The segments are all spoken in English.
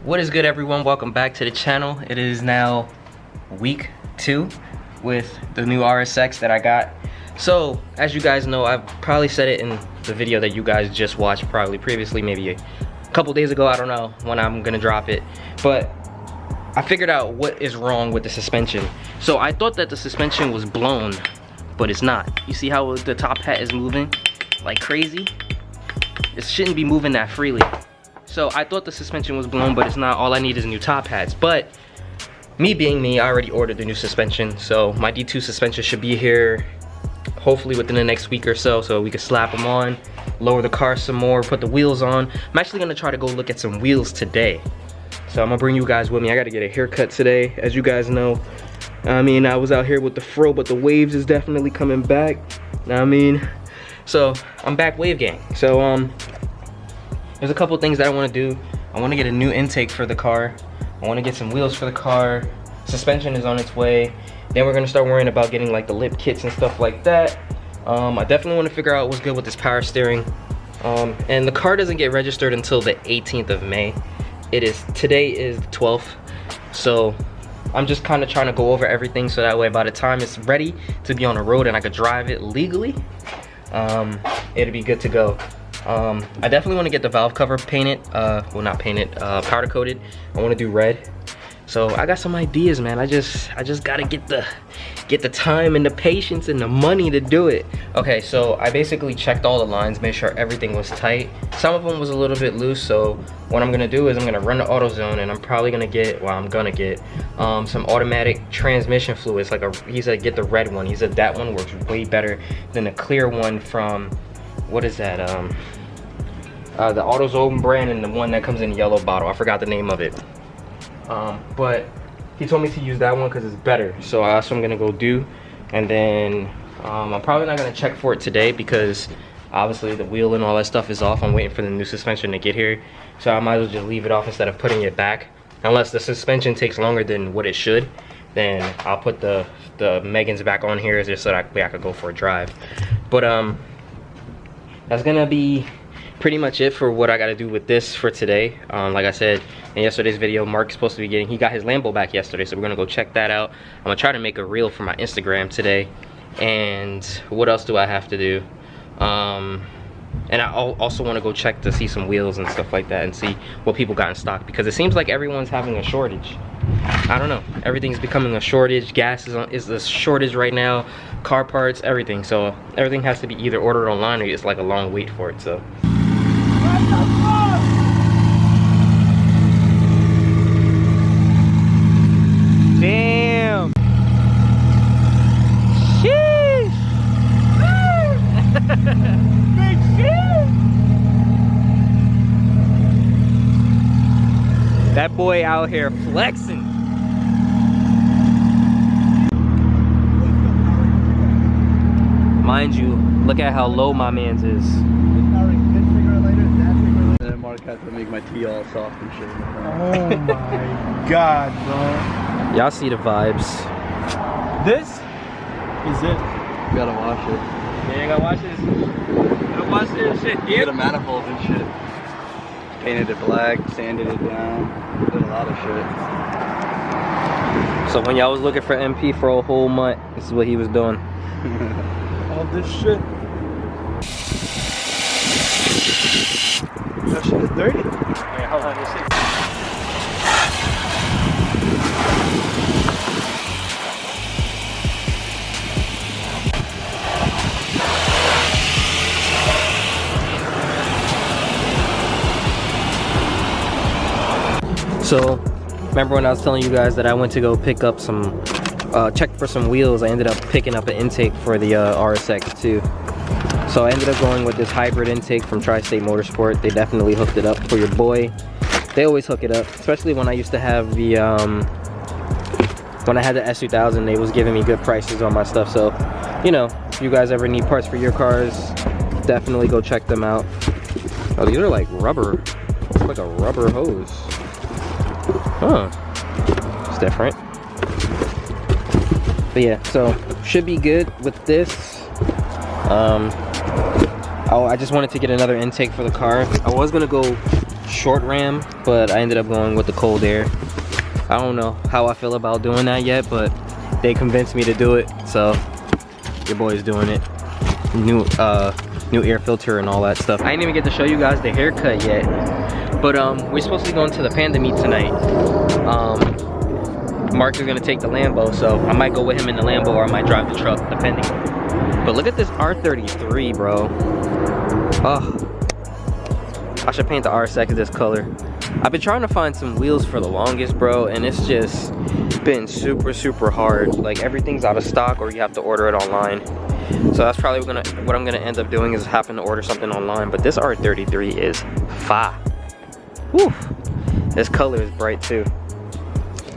What is good, everyone? Welcome back to the channel. It is now week 2 with the new RSX that I got. So as you guys know, I've probably said it in the video that you guys just watched probably previously, maybe a couple days ago. I don't know when I'm gonna drop it, but I figured out what is wrong with the suspension. So I thought that the suspension was blown, but it's not. You see how the top hat is moving like crazy? It shouldn't be moving that freely. So I thought the suspension was blown, but it's not. All I need is new top hats. But me being me, I already ordered the new suspension. So my D2 suspension should be here hopefully within the next week or so we can slap them on, lower the car some more, put the wheels on. I'm actually gonna try to go look at some wheels today. So I'm gonna bring you guys with me. I gotta get a haircut today. As you guys know, I mean, I was out here with the fro, but the waves is definitely coming back. I mean, so I'm back wave gang. So there's a couple things that I want to do. I want to get a new intake for the car. I want to get some wheels for the car. Suspension is on its way. Then we're going to start worrying about getting like the lip kits and stuff like that. I definitely want to figure out what's good with this power steering. And the car doesn't get registered until the 18th of May. Today is the 12th. So I'm just kind of trying to go over everything so that way by the time it's ready to be on the road and I could drive it legally, it'll be good to go. I definitely want to get the valve cover painted, well, not painted, powder coated. I want to do red. So I got some ideas, man. I just gotta get the time and the patience and the money to do it. Okay, so I basically checked all the lines, made sure everything was tight. Some of them was a little bit loose, so what I'm gonna do is I'm gonna run the AutoZone, and I'm probably gonna get, well, I'm gonna get some automatic transmission fluids. He said get the red one. He said that one works way better than the clear one from, what is that? The AutoZone brand, and the one that comes in a yellow bottle. I forgot the name of it. But he told me to use that one because it's better. So that's what I'm gonna go do. And then I'm probably not gonna check for it today because obviously the wheel and all that stuff is off. I'm waiting for the new suspension to get here. So I might as well just leave it off instead of putting it back. Unless the suspension takes longer than what it should, then I'll put the Megans back on here just so that I could go for a drive. But that's gonna be pretty much it for what I gotta do with this for today. Like I said in yesterday's video, Marc's supposed to be he got his Lambo back yesterday, so we're gonna go check that out. I'm gonna try to make a reel for my Instagram today. And what else do I have to do? And I also want to go check to see some wheels and stuff like that and see what people got in stock, because it seems like everyone's having a shortage. I don't know, everything's becoming a shortage. Gas is a shortage right now, car parts, everything. So everything has to be either ordered online or it's like a long wait for it. So damn. Sheesh. Big shit. That boy out here flexing. Mind you, look at how low my man's is. And then Marc has to make my tea all soft and shit. Oh my god, bro. Y'all see the vibes. This is it. You gotta wash it. Yeah, you gotta watch this. Gotta watch this shit, Get dude. the manifolds and shit. Painted it black, sanded it down, did a lot of shit. So when y'all was looking for MP for a whole month, this is what he was doing. All this shit. That shit is dirty. Yeah, hold on, this shit. So, remember when I was telling you guys that I went to go pick up some, check for some wheels? I ended up picking up an intake for the RSX too. So I ended up going with this hybrid intake from Tri-State Motorsport. They definitely hooked it up for your boy. They always hook it up, especially when I used to have the, when I had the S2000, they was giving me good prices on my stuff. So, you know, if you guys ever need parts for your cars, definitely go check them out. Oh, these are like rubber. It's like a rubber hose. Huh. It's different. But yeah, so should be good with this. I just wanted to get another intake for the car. I was gonna go short ram, but I ended up going with the cold air. I don't know how I feel about doing that yet, but they convinced me to do it, so your boy's doing it. New air filter and all that stuff. I didn't even get to show you guys the haircut yet, but we're supposed to be going to the Panda meet tonight. Mark is gonna take the Lambo, so I might go with him in the Lambo or I might drive the truck, depending. But look at this R33, bro. Oh, I should paint the RSX this color. I've been trying to find some wheels for the longest, bro, and it's just been super hard. Like, everything's out of stock or you have to order it online. So that's probably what I'm gonna end up doing, is having to order something online. But this R33 is fire. Whew. This color is bright too.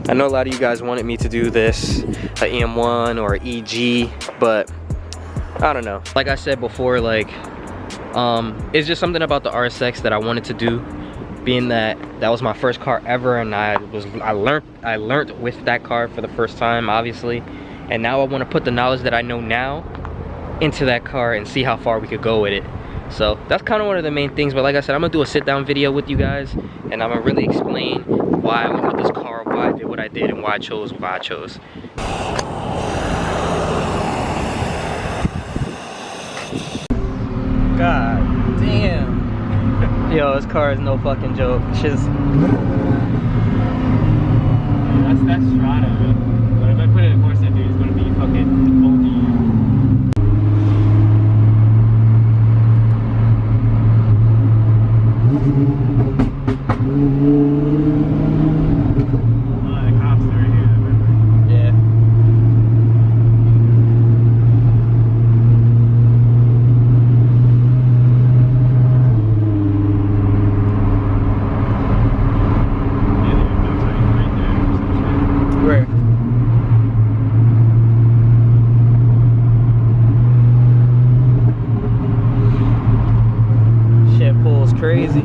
I know a lot of you guys wanted me to do this, a EM1 or EG, but I don't know. Like I said before, like, it's just something about the RSX that I wanted to do, being that that was my first car ever, and I learned with that car for the first time, obviously. And now I want to put the knowledge that I know now into that car and see how far we could go with it. So that's kind of one of the main things. But like I said, I'm gonna do a sit-down video with you guys, and I'm gonna really explain why I went with this car, why I did what I did, and why I chose what I chose. God damn. Yo, this car is no fucking joke. Shit's... That's Strata, man. But if I put it in Corset, dude, it's gonna be fucking OD. The cops are right here, I remember. Yeah. Where? Shit pulls crazy.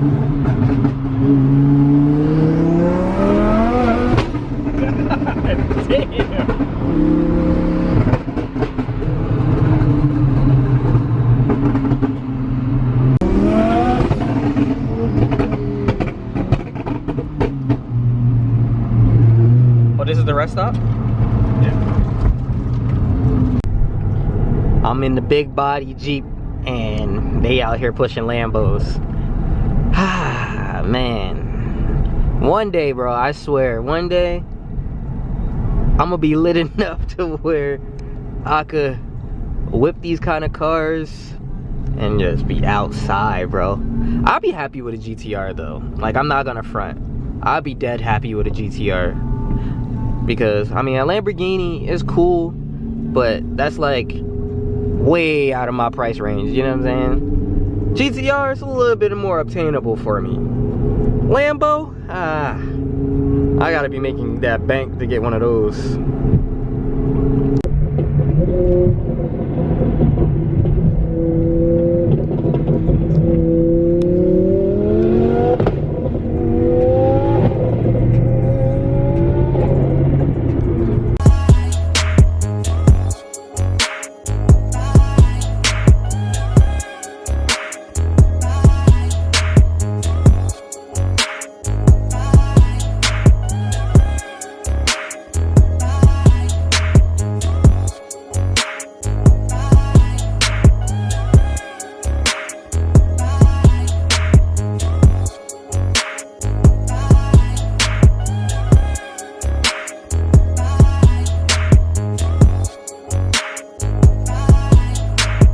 Oh, this is the rest stop? Yeah. I'm in the big body Jeep and they out here pushing Lambos. Ah, man. One day, bro, I swear, one day I'm gonna be lit enough to where I could whip these kind of cars and just be outside, bro. I'll be happy with a GTR though. Like, I'm not gonna front. I'll be dead happy with a GTR. Because, I mean, a Lamborghini is cool, but that's like way out of my price range, you know what I'm saying? GTR is a little bit more obtainable for me. Lambo, I gotta be making that bank to get one of those.